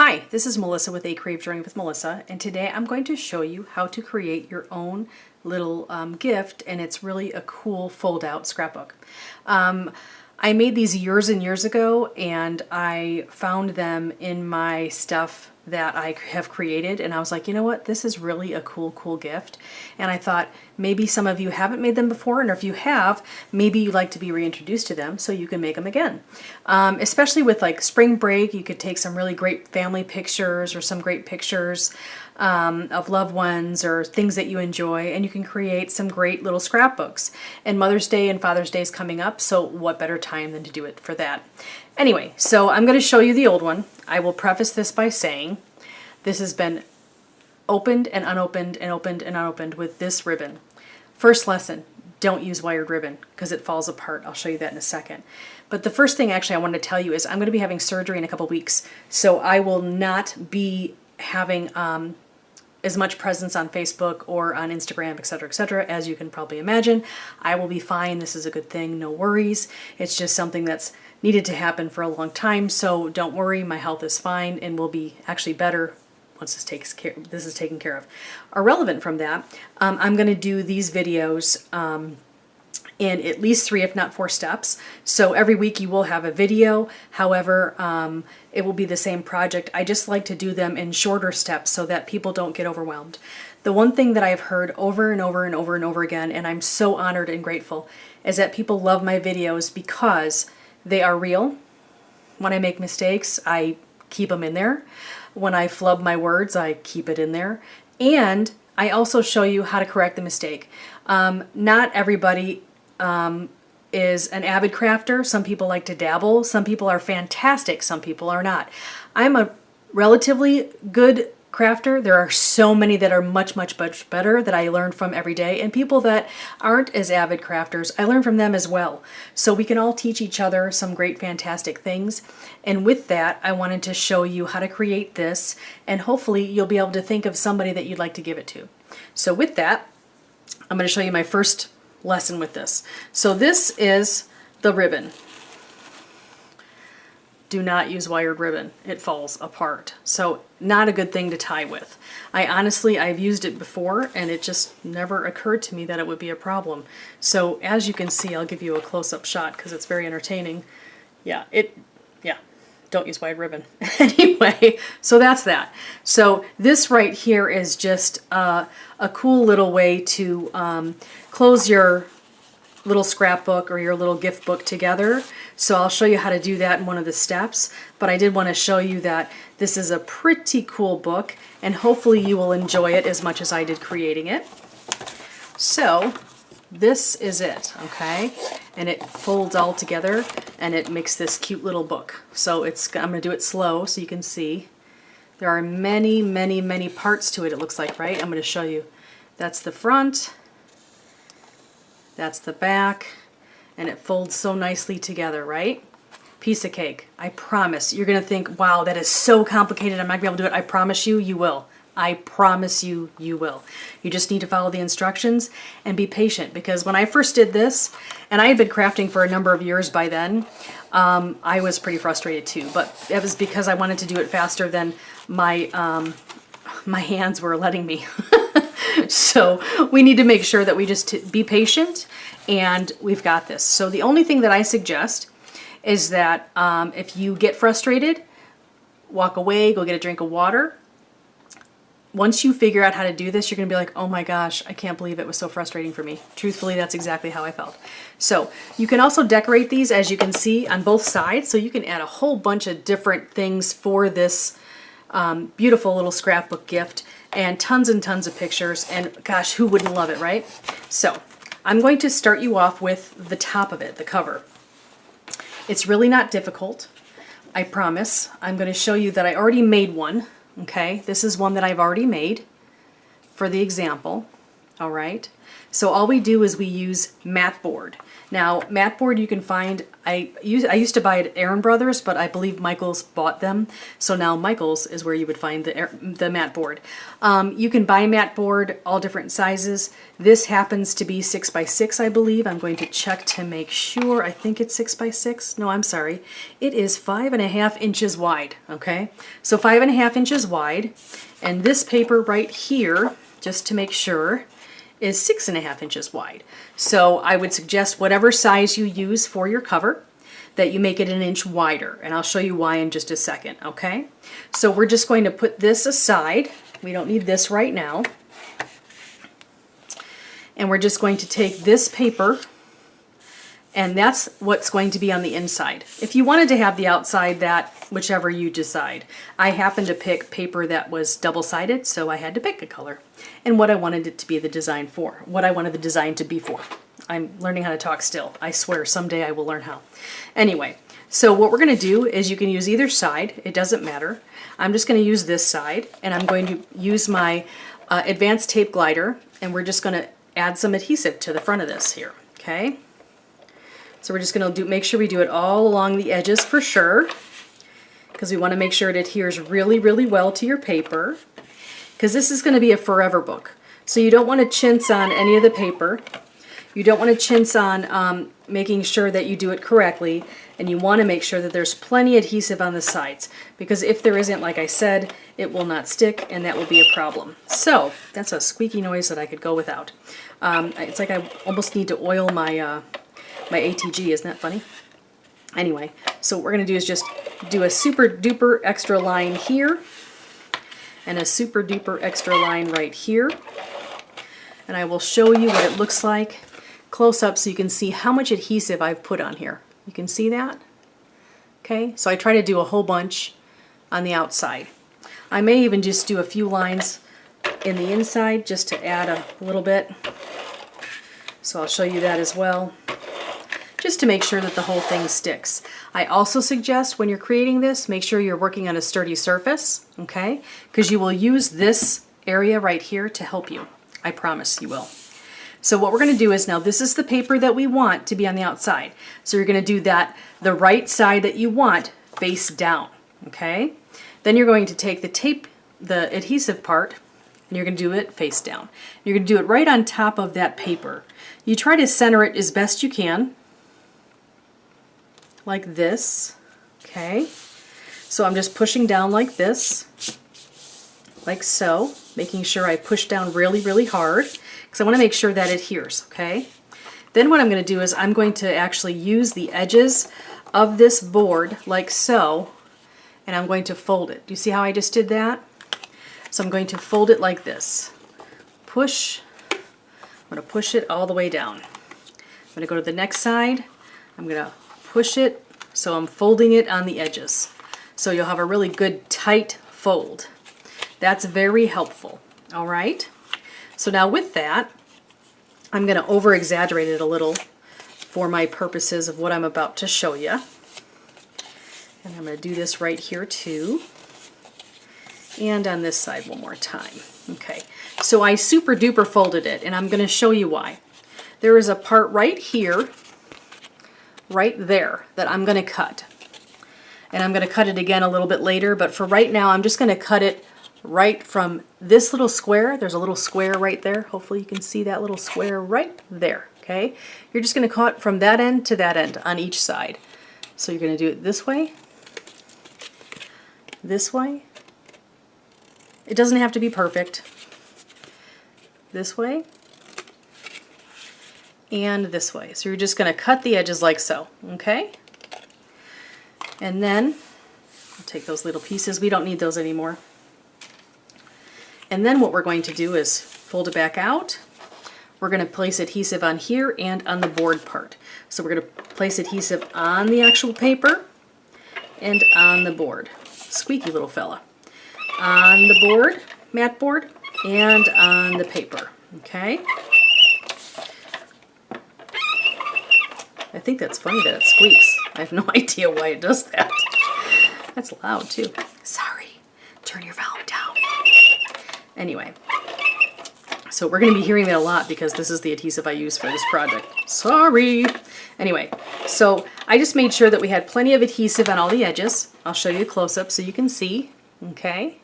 Hi, this is Melissa with A Creative Journey with Melissa, and today I'm going to show you how to create your own little gift, and it's really a cool fold-out scrapbook. I made these years and years ago, and I found them in my stuff that I have created, and I was like, you know what, this is really a cool gift. And I thought maybe some of you haven't made them before, and if you have, maybe you'd like to be reintroduced to them so you can make them again. Especially with like spring break, you could take some really great family pictures or some great pictures of loved ones or things that you enjoy, and you can create some great little scrapbooks. And Mother's Day and Father's Day is coming up, so what better time than to do it for that. Anyway, so I'm going to show you the old one. I will preface this by saying this has been opened and unopened and opened and unopened with this ribbon. First lesson, don't use wired ribbon because it falls apart. I'll show you that in a second. But the first thing actually I wanted to tell you is I'm going to be having surgery in a couple weeks, so I will not be having as much presence on Facebook or on Instagram, etc., as you can probably imagine. I will be fine. This is a good thing. No worries. It's just something that's needed to happen for a long time, so don't worry. My health is fine and will be actually better once this is taken care of. Irrelevant from that, I'm going to do these videos in at least 3, if not 4 steps. So every week you will have a video. However, it will be the same project. I just like to do them in shorter steps so that people don't get overwhelmed. The one thing that I've heard over and over and over and over again, and I'm so honored and grateful, is that people love my videos because they are real. When I make mistakes, I keep them in there. When I flub my words, I keep it in there. And I also show you how to correct the mistake. Not everybody is an avid crafter. Some people like to dabble. Some people are fantastic. Some people are not. I'm a relatively good crafter. There are so many that are much better that I learn from every day, and people that aren't as avid crafters, I learn from them as well. So we can all teach each other some great fantastic things. And with that, I wanted to show you how to create this, and hopefully you'll be able to think of somebody that you'd like to give it to. So with that, I'm going to show you my first lesson with this. So this is the ribbon. Do not use wired ribbon. It falls apart. So not a good thing to tie with. I've used it before and it just never occurred to me that it would be a problem. So as you can see, I'll give you a close-up shot because it's very entertaining. Yeah, don't use wired ribbon. Anyway, so that's that. So this right here is just a cool little way to close your little scrapbook or your little gift book together. So I'll show you how to do that in one of the steps, but I did want to show you that this is a pretty cool book, and hopefully you will enjoy it as much as I did creating it. So this is it, okay? And it folds all together and it makes this cute little book. So I'm going to do it slow so you can see. There are many parts to it, it looks like, right? I'm going to show you. That's the front. That's the back, and it folds so nicely together, right? Piece of cake. I promise. You're going to think, wow, that is so complicated. I'm not going to be able to do it. I promise you, you will. I promise you, you will. You just need to follow the instructions and be patient, because when I first did this, and I had been crafting for a number of years by then, I was pretty frustrated too, but it was because I wanted to do it faster than my hands were letting me. So we need to make sure that we just be patient, and we've got this. So the only thing that I suggest is that if you get frustrated, walk away, go get a drink of water. Once you figure out how to do this, you're going to be like, oh my gosh, I can't believe it was so frustrating for me. Truthfully, that's exactly how I felt. So you can also decorate these, as you can see, on both sides. So you can add a whole bunch of different things for this beautiful little scrapbook gift, and tons of pictures, and gosh, who wouldn't love it, right? So I'm going to start you off with the top of it, the cover. It's really not difficult, I promise. I'm going to show you that I already made one, okay? This is one that I've already made for the example, all right? So all we do is we use mat board. Now, mat board you can find, I used to buy it at Aaron Brothers, but I believe Michaels bought them. So now Michaels is where you would find the mat board. You can buy mat board, all different sizes. This happens to be 6 by 6, I believe. I'm going to check to make sure. I think it's 6 by 6. No, I'm sorry. It is 5.5 inches wide, okay? So 5.5 inches wide. And this paper right here, just to make sure, is 6.5 inches wide. So I would suggest whatever size you use for your cover, that you make it an inch wider. And I'll show you why in just a second, okay? So we're just going to put this aside. We don't need this right now. And we're just going to take this paper, and that's what's going to be on the inside. If you wanted to have the outside, that whichever you decide. I happened to pick paper that was double-sided, so I had to pick a color and what I wanted it to be the design for, what I wanted the design to be for. I'm learning how to talk still. I swear someday I will learn how. Anyway, so what we're going to do is you can use either side. It doesn't matter. I'm just going to use this side, and I'm going to use my advanced tape glider, and we're just going to add some adhesive to the front of this here, okay? So we're just going to make sure we do it all along the edges for sure, because we want to make sure it adheres really, really well to your paper, because this is going to be a forever book. So you don't want to chintz on any of the paper. You don't want to chintz on making sure that you do it correctly, and you want to make sure that there's plenty adhesive on the sides, because if there isn't, like I said, it will not stick, and that will be a problem. So that's a squeaky noise that I could go without. It's like I almost need to oil my my ATG. Isn't that funny? Anyway, so what we're going to do is just do a super duper extra line here and a super duper extra line right here. And I will show you what it looks like close up so you can see how much adhesive I've put on here. You can see that? Okay, so I try to do a whole bunch on the outside. I may even just do a few lines in the inside just to add a little bit. So I'll show you that as well, just to make sure that the whole thing sticks. I also suggest when you're creating this, make sure you're working on a sturdy surface, okay? Because you will use this area right here to help you. I promise you will. So what we're going to do is, now this is the paper that we want to be on the outside. So you're going to do that, the right side that you want, face down, okay? Then you're going to take the tape, the adhesive part, and you're going to do it face down. You're going to do it right on top of that paper. You try to center it as best you can, like this, okay? So I'm just pushing down like this, like so, making sure I push down really, really hard, because I want to make sure that it adheres, okay? Then what I'm going to do is I'm going to actually use the edges of this board like so, and I'm going to fold it. Do you see how I just did that? So I'm going to fold it like this. Push. I'm going to push it all the way down. I'm going to go to the next side. I'm going to push it, so I'm folding it on the edges. So you'll have a really good tight fold. That's very helpful. All right. So now with that, I'm going to over exaggerate it a little for my purposes of what I'm about to show you. And I'm going to do this right here too. And on this side one more time. Okay. So I super duper folded it, and I'm going to show you why. There is a part right here, right there, that I'm going to cut. And I'm going to cut it again a little bit later, but for right now I'm just going to cut it right from this little square. There's a little square right there. Hopefully you can see that little square right there. Okay, you're just going to cut from that end to that end on each side. So you're going to do it this way, this way. It doesn't have to be perfect. This way and this way. So you're just going to cut the edges like so, okay? And then I'll take those little pieces. We don't need those anymore. And then what we're going to do is fold it back out. We're going to place adhesive on here and on the board part. So we're going to place adhesive on the actual paper and on the board. Squeaky little fella. On the board, mat board, and on the paper. Okay? I think that's funny that it squeaks. I have no idea why it does that. That's loud too. Sorry. Turn your volume down. Anyway, So we're going to be hearing that a lot because this is the adhesive I use for this project. Sorry. Anyway, so I just made sure that we had plenty of adhesive on all the edges. I'll show you a close-up so you can see. Okay.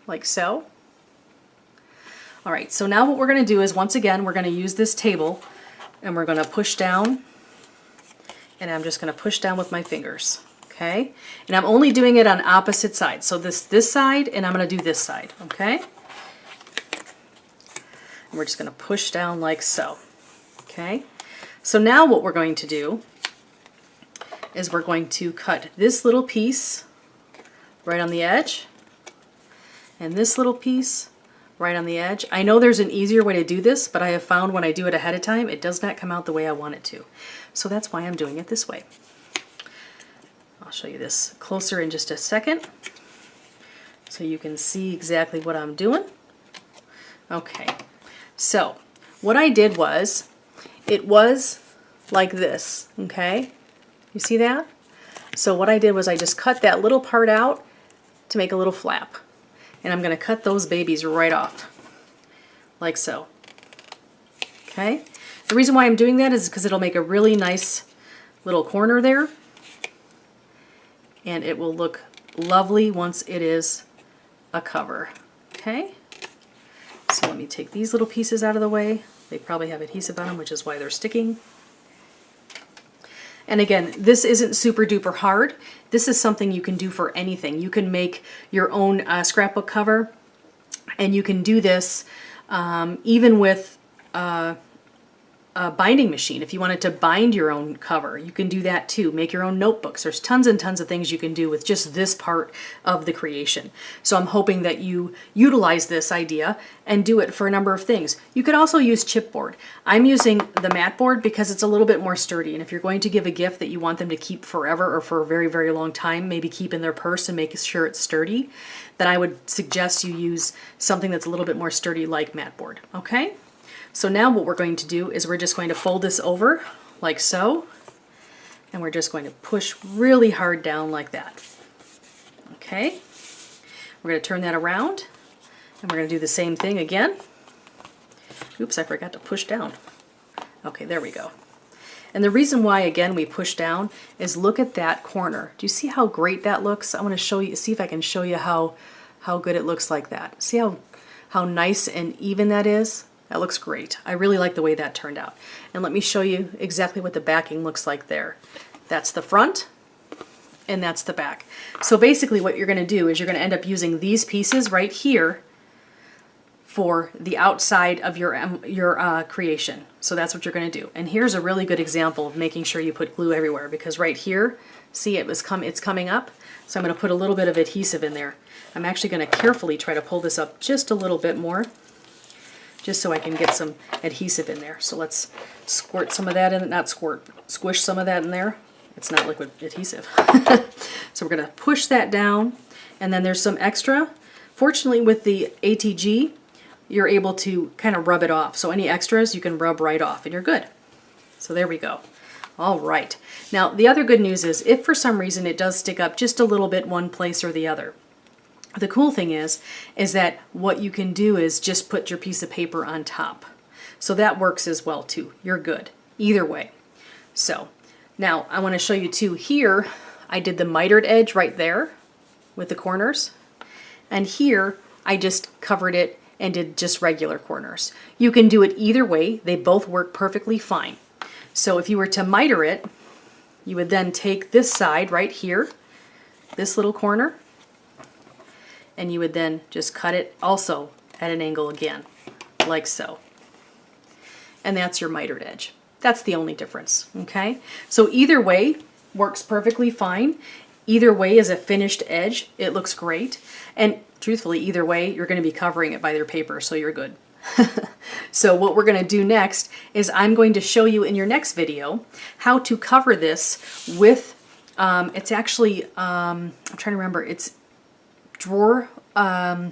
Like so. All right, so now what we're going to do is, once again, we're going to use this table and we're going to push down, and I'm just going to push down with my fingers. Okay, and I'm only doing it on opposite sides. So this side, and I'm going to do this side. Okay, and we're just going to push down like so. Okay, so now what we're going to do is we're going to cut this little piece right on the edge, and this little piece right on the edge. I know there's an easier way to do this, but I have found when I do it ahead of time, it does not come out the way I want it to. So that's why I'm doing it this way. I'll show you this closer in just a second so you can see exactly what I'm doing. Okay, so what I did was, it was like this, okay? You see that? So what I did was I just cut that little part out to make a little flap. And I'm going to cut those babies right off, like so. Okay? The reason why I'm doing that is because it'll make a really nice little corner there. And it will look lovely once it is a cover. Okay? So let me take these little pieces out of the way. They probably have adhesive on them, which is why they're sticking. And again, this isn't super duper hard. This is something you can do for anything. You can make your own scrapbook cover, and you can do this even with a binding machine. If you wanted to bind your own cover, you can do that too. Make your own notebooks. There's tons and tons of things you can do with just this part of the creation. So I'm hoping that you utilize this idea and do it for a number of things. You could also use chipboard. I'm using the mat board because it's a little bit more sturdy, and if you're going to give a gift that you want them to keep forever or for a very, very long time, maybe keep in their purse and make sure it's sturdy, then I would suggest you use something that's a little bit more sturdy like mat board. Okay? So now what we're going to do is we're just going to fold this over like so, and we're just going to push really hard down like that. Okay, we're going to turn that around, and we're going to do the same thing again. Oops, I forgot to push down. Okay, there we go. And the reason why, again, we push down is look at that corner. Do you see how great that looks? I want to show you, see if I can show you how good it looks like that. See how nice and even that is? That looks great. I really like the way that turned out. And let me show you exactly what the backing looks like there. That's the front, and that's the back. So basically what you're going to do is you're going to end up using these pieces right here for the outside of your creation. So that's what you're going to do. And here's a really good example of making sure you put glue everywhere, because right here, see it's coming up. So I'm going to put a little bit of adhesive in there. I'm actually going to carefully try to pull this up just a little bit more, just so I can get some adhesive in there. So let's squirt some of that in, not squirt, squish some of that in there. It's not liquid adhesive. So we're going to push that down, and then there's some extra. Fortunately with the ATG, you're able to kind of rub it off. So any extras you can rub right off and you're good. So there we go. All right. Now the other good news is if for some reason it does stick up just a little bit one place or the other, the cool thing is that what you can do is just put your piece of paper on top. So that works as well too. You're good either way. So now I want to show you too, here I did the mitered edge right there with the corners, and here I just covered it and did just regular corners. You can do it either way. They both work perfectly fine. So if you were to miter it, you would then take this side right here, this little corner, and you would then just cut it also at an angle again, like so. And that's your mitered edge. That's the only difference, okay? So either way works perfectly fine. Either way is a finished edge. It looks great. And truthfully, either way, you're going to be covering it by your paper, so you're good. So what we're going to do next is I'm going to show you in your next video how to cover this with, it's actually, I'm trying to remember, it's drawer, I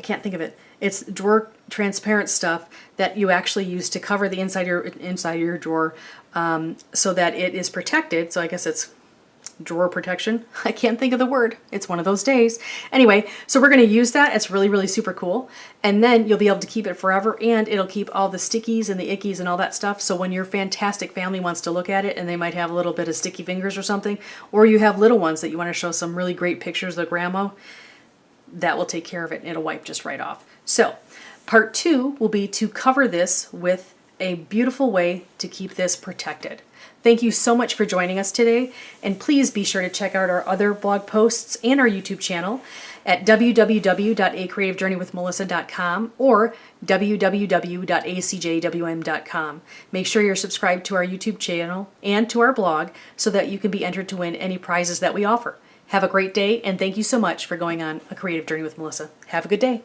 can't think of it. It's drawer transparent stuff that you actually use to cover the inside of your drawer so that it is protected. So I guess it's drawer protection. I can't think of the word. It's one of those days. Anyway, so we're going to use that. It's really, really super cool. And then you'll be able to keep it forever, and it'll keep all the stickies and the ickies and all that stuff. So when your fantastic family wants to look at it and they might have a little bit of sticky fingers or something, or you have little ones that you want to show some really great pictures of grandma, that will take care of it. It'll wipe just right off. So part 2 will be to cover this with a beautiful way to keep this protected. Thank you so much for joining us today, and please be sure to check out our other blog posts and our YouTube channel at www.acreativejourneywithmelissa.com or www.acjwm.com. Make sure you're subscribed to our YouTube channel and to our blog so that you can be entered to win any prizes that we offer. Have a great day, and thank you so much for going on a creative journey with Melissa. Have a good day.